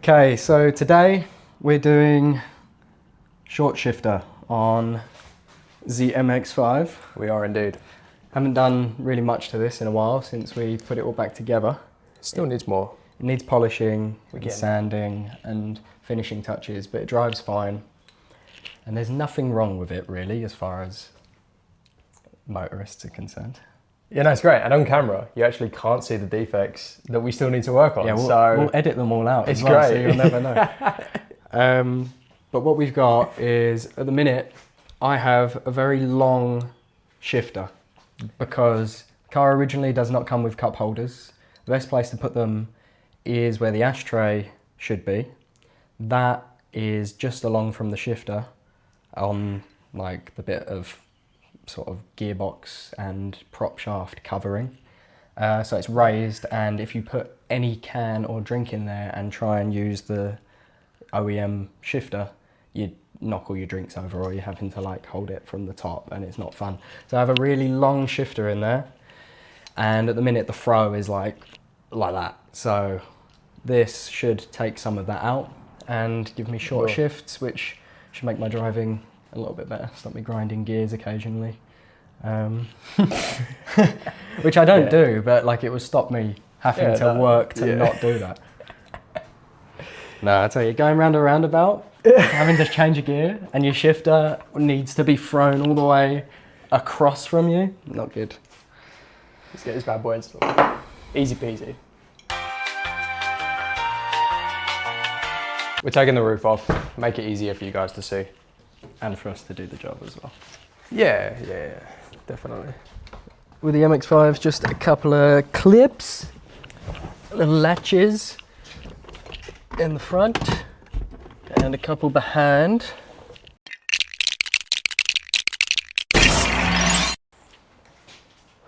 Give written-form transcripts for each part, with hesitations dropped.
Okay, so today we're doing short shifter on the MX-5. We are indeed. Haven't done really much to this in a while since we put it all back together. Still needs more. It needs polishing, and Again. sanding and finishing touches, but it drives fine. And there's nothing wrong with it really as far as motorists are concerned. Yeah, no, it's great. And on camera, you actually can't see the defects that we still need to work on. Yeah, so we'll edit them all out. It's as well, great. so you'll never know. But what we've got is, at the minute, I have a very long shifter because the car originally does not come with cup holders. The best place to put them is where the ashtray should be. That is just along from the shifter on like the bit of sort of gearbox and prop shaft covering. So it's raised, and if you put any can or drink in there and try and use the OEM shifter, you knock all your drinks over, or you're having to like hold it from the top, and it's not fun. So I have a really long shifter in there, and at the minute the throw is like that. So this should take some of that out and give me short shifts, which should make my driving a little bit better, stop me grinding gears occasionally. Which I don't do, but like it would stop me having to work to not do that. No, I tell you, going round a roundabout, having to change a gear and your shifter needs to be thrown all the way across from you, not good. Let's get this bad boy installed. Easy peasy. We're taking the roof off, make it easier for you guys to see. And for us to do the job as well. Yeah, definitely. With the MX-5, just a couple of clips, little latches in the front and a couple behind.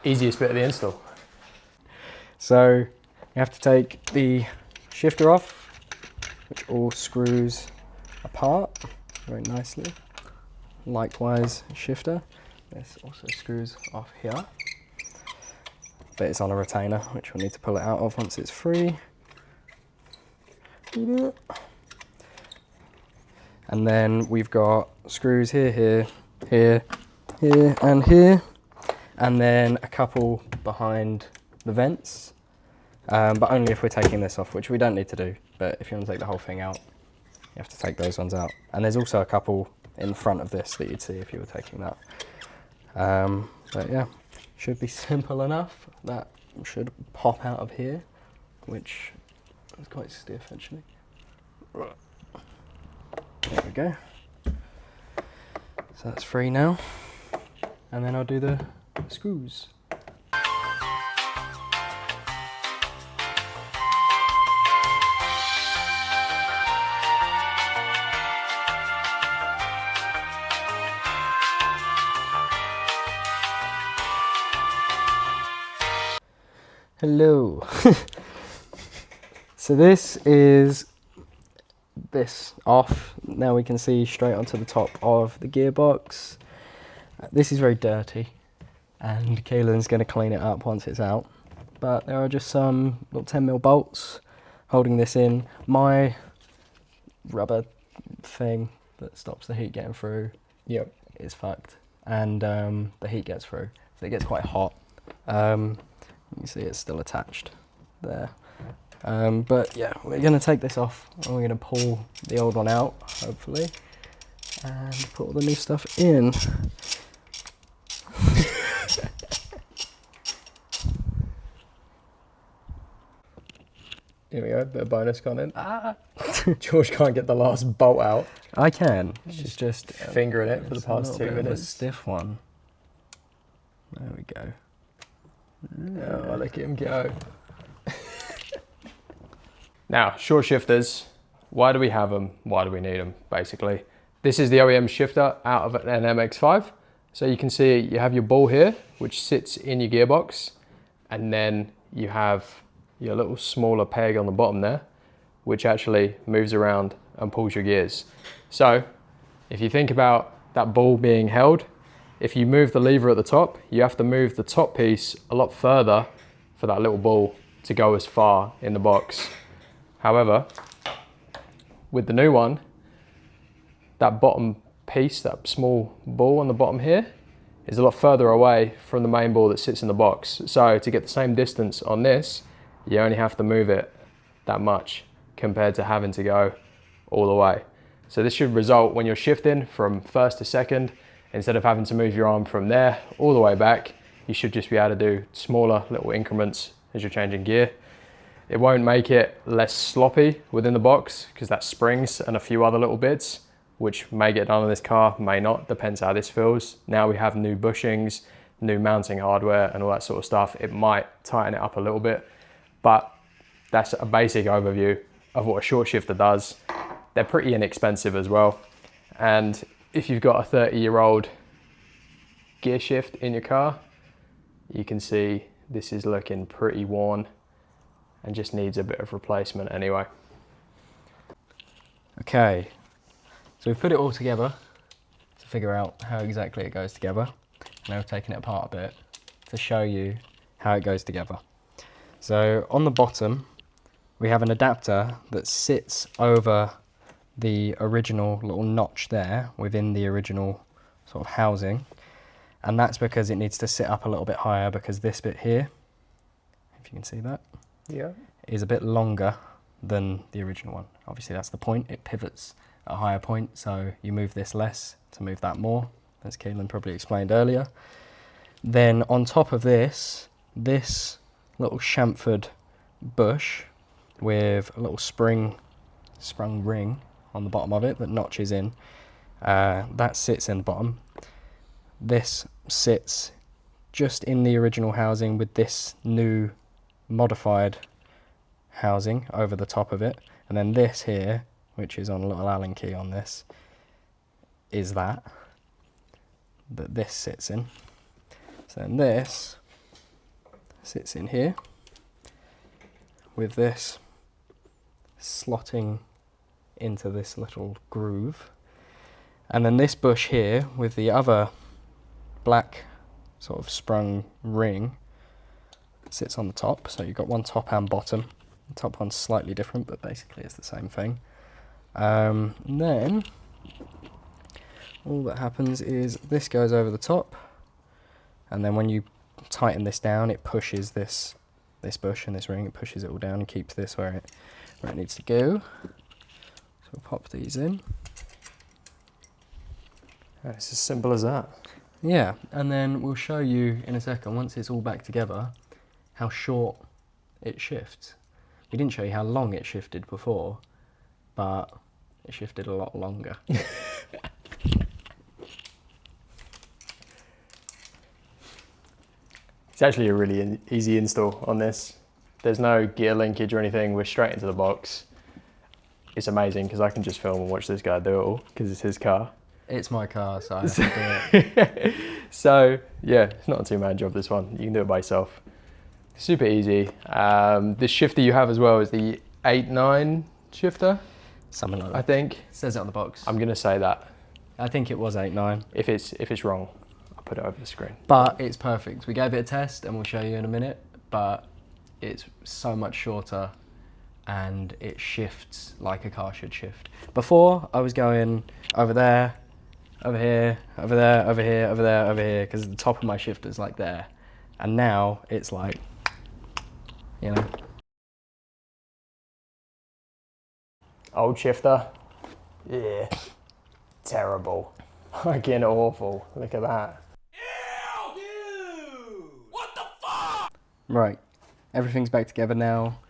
Easiest bit of the install. So you have to take the shifter off, which all screws apart very nicely. Likewise, shifter. This also screws off here, but it's on a retainer, which we'll need to pull it out of once it's free. And then we've got screws here, and here, and then a couple behind the vents, but only if we're taking this off, which we don't need to do. But if you want to take the whole thing out, you have to take those ones out. And there's also a couple in front of this that you'd see if you were taking that. But yeah, should be simple enough. That should pop out of here, which is quite stiff actually. There we go. So that's free now. And then I'll do the screws. Hello. So this is this off. Now we can see straight onto the top of the gearbox. This is very dirty, and Keelan's going to clean it up once it's out. But there are just some little 10mm bolts holding this in. My rubber thing that stops the heat getting through is fucked, and the heat gets through, so it gets quite hot. You can see it's still attached there. But yeah, we're going to take this off and we're going to pull the old one out, hopefully, and put all the new stuff in. Here we go, bit of bonus content. George can't get the last bolt out. I can. She's just fingering it for the past 2 minutes. A stiff one. There we go. Oh, look at him go. Now, short shifters, why do we have them? Why do we need them, basically? This is the OEM shifter out of an MX-5. So you can see you have your ball here, which sits in your gearbox, and then you have your little smaller peg on the bottom there, which actually moves around and pulls your gears. So if you think about that ball being held, if you move the lever at the top, you have to move the top piece a lot further for that little ball to go as far in the box. However, with the new one, that bottom piece, that small ball on the bottom here, is a lot further away from the main ball that sits in the box. So to get the same distance on this, you only have to move it that much compared to having to go all the way. So this should result when you're shifting from first to second, instead of having to move your arm from there all the way back, you should just be able to do smaller little increments as you're changing gear. It won't make it less sloppy within the box because that springs and a few other little bits, which may get done on this car, may not, depends how this feels. Now we have new bushings, new mounting hardware and all that sort of stuff. It might tighten it up a little bit, but that's a basic overview of what a short shifter does. They're pretty inexpensive as well. And if you've got a 30-year-old gear shift in your car, you can see this is looking pretty worn and just needs a bit of replacement anyway. Okay, so we've put it all together to figure out how exactly it goes together. Now we've taken it apart a bit to show you how it goes together. So on the bottom, we have an adapter that sits over the original little notch there within the original sort of housing. And that's because it needs to sit up a little bit higher because this bit here, if you can see that, Yeah. is a bit longer than the original one. Obviously that's the point, it pivots at a higher point, so you move this less to move that more, as Keelan probably explained earlier. Then on top of this little chamfered bush with a little sprung ring on the bottom of it that notches in, that sits in the bottom. This sits just in the original housing with this new modified housing over the top of it, and then this here, which is on a little Allen key on this, is that this sits in. So then this sits in here with this slotting into this little groove, and then this bush here with the other black sort of sprung ring sits on the top. So you've got one top and bottom. The top one's slightly different, but basically it's the same thing. And then all that happens is this goes over the top, and then when you tighten this down, it pushes this bush and this ring, it pushes it all down and keeps this where it needs to go. So we'll pop these in. It's as simple as that. Yeah, and then we'll show you in a second, once it's all back together, how short it shifts. We didn't show you how long it shifted before, but it shifted a lot longer. It's actually a really easy install on this. There's no gear linkage or anything, we're straight into the box. It's amazing because I can just film and watch this guy do it all because it's his car. It's my car, so I have to do it. So yeah, it's not a two-man job, this one. You can do it by yourself. Super easy. This shifter you have as well is the 8-9 shifter, Something like that. I think. It says it on the box. I'm gonna say that. I think it was 8-9. If it's wrong, I'll put it over the screen. But it's perfect. We gave it a test and we'll show you in a minute, but it's so much shorter and it shifts like a car should shift. Before, I was going over there, over here, over there, over here, over there, over here, because the top of my shifter's like there. And now it's like, you know. Old shifter. Yeah. Terrible. Fucking awful. Look at that. Right, everything's back together now.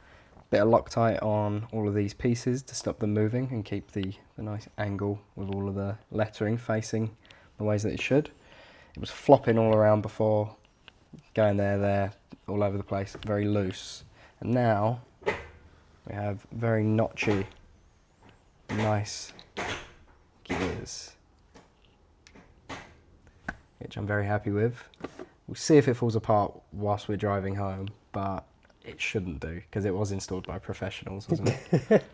Bit of Loctite on all of these pieces to stop them moving and keep the nice angle with all of the lettering facing the ways that it should. It was flopping all around before, going there, all over the place, very loose. And now we have very notchy, nice gears, which I'm very happy with. We'll see if it falls apart whilst we're driving home, but it shouldn't do, because it was installed by professionals, wasn't it?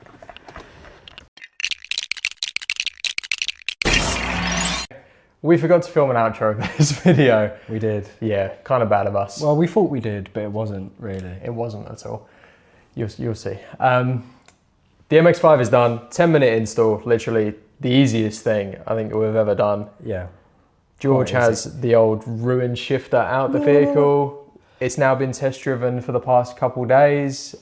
We forgot to film an outro for this video. We did. Yeah, kind of bad of us. Well, we thought we did, but it wasn't really. It wasn't at all. You'll see. The MX-5 is done, 10-minute install, literally the easiest thing I think we've ever done. Yeah. George Quite easy. has the old ruined shifter out the vehicle. It's now been test driven for the past couple days.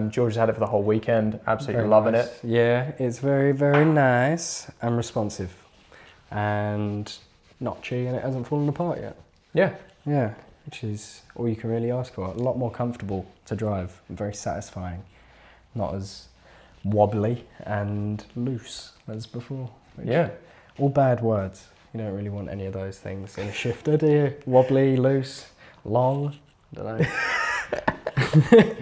George has had it for the whole weekend, absolutely Very loving nice. it. Yeah, it's very, very nice and responsive and notchy, and it hasn't fallen apart yet. Yeah. Yeah, which is all you can really ask for. A lot more comfortable to drive, and very satisfying. Not as wobbly and loose as before. Yeah. All bad words. You don't really want any of those things in a shifter, do you? Wobbly, loose, long. I don't know.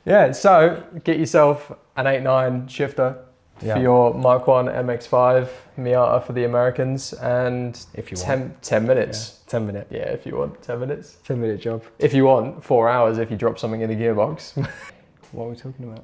Yeah, so get yourself an 8.9 shifter for your Mark 1 MX-5 Miata for the Americans, and If you 10 minutes. Yeah, 10 minute. Yeah, if you want 10 minutes. 10-minute job. If you want 4 hours if you drop something in the gearbox. What are we talking about?